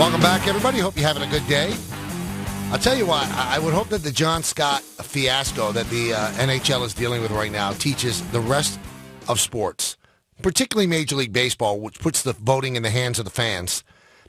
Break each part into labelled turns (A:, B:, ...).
A: Welcome back, everybody. Hope you're having a good day. I'll tell you what, I would hope that the John Scott fiasco that the NHL is dealing with right now teaches the rest of sports, particularly Major League Baseball, which puts the voting in the hands of the fans.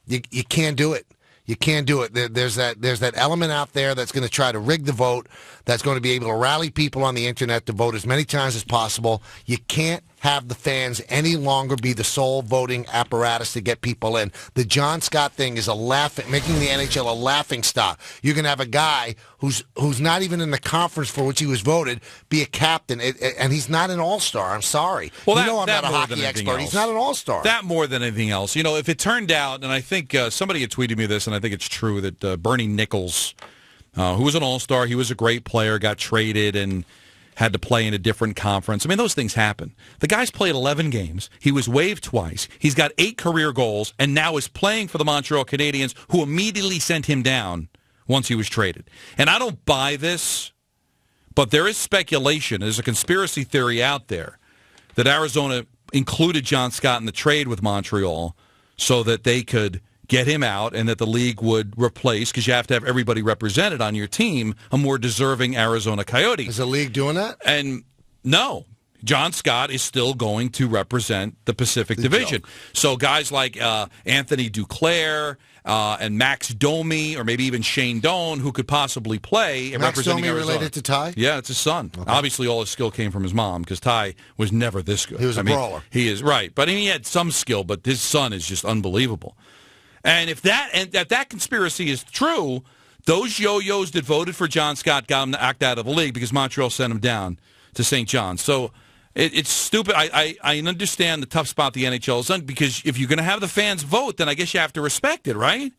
A: You can't do it. You can't do it. There's that element out there that's going to try to rig the vote, that's going to be able to rally people on the internet to vote as many times as possible. You can't have the fans any longer be the sole voting apparatus to get people in. The John Scott thing is making the NHL a laughing stock. You're going to have a guy who's not even in the conference for which he was voted be a captain, and he's not an all-star. I'm sorry.
B: Well,
A: I'm not a hockey expert. He's not an all-star.
B: That more than anything else. You know, if it turned out, and I think somebody had tweeted me this, and I think it's true, that Bernie Nichols, who was an all-star, he was a great player, got traded, and had to play in a different conference. I mean, those things happen. The guy's played 11 games. He was waived twice. He's got 8 career goals, and now is playing for the Montreal Canadiens, who immediately sent him down once he was traded. And I don't buy this, but there is speculation. There's a conspiracy theory out there that Arizona included John Scott in the trade with Montreal so that they could get him out and that the league would replace, because you have to have everybody represented on your team, a more deserving Arizona Coyote.
A: Is the league doing that?
B: And no. John Scott is still going to represent the Pacific Division.
A: Joke.
B: So guys like Anthony Duclair and Max Domi, or maybe even Shane Doan, who could possibly play and representing
A: Domi
B: Arizona.
A: Related to Ty?
B: Yeah, it's his son. Okay. Obviously, all his skill came from his mom, because Ty was never this good.
A: He was a brawler.
B: He is, right. But he had some skill, but his son is just unbelievable. And if that conspiracy is true, those yo-yos that voted for John Scott got him to act out of the league because Montreal sent him down to St. John's. So it's stupid. I understand the tough spot the NHL is in, because if you're going to have the fans vote, then I guess you have to respect it, right?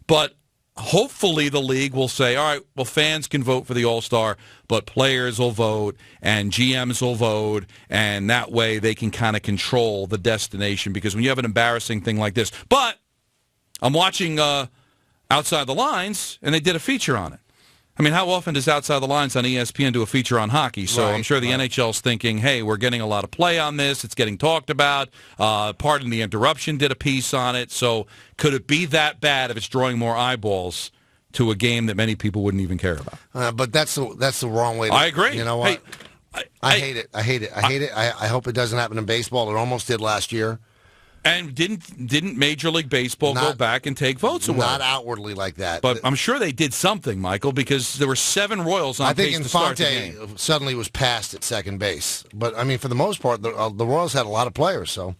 B: But hopefully the league will say, all right, well, fans can vote for the All-Star, but players will vote and GMs will vote, and that way they can kind of control the destination, because when you have an embarrassing thing like this. But I'm watching Outside the Lines, and they did a feature on it. I mean, how often does Outside the Lines on ESPN do a feature on hockey? So I'm sure the NHL's thinking, hey, we're getting a lot of play on this. It's getting talked about. Pardon the Interruption did a piece on it. So could it be that bad if it's drawing more eyeballs to a game that many people wouldn't even care about?
A: But that's the wrong way.
B: I agree.
A: You know what?
B: Hey,
A: I hate it. I hate it. I hate it. I hope it doesn't happen in baseball. It almost did last year.
B: And didn't Major League Baseball go back and take votes away?
A: Not outwardly like that.
B: But I'm sure they did something, Michael, because there were 7 Royals on pace to start the game.
A: I think Infante suddenly was passed at second base. But, I mean, for the most part, the Royals had a lot of players, so...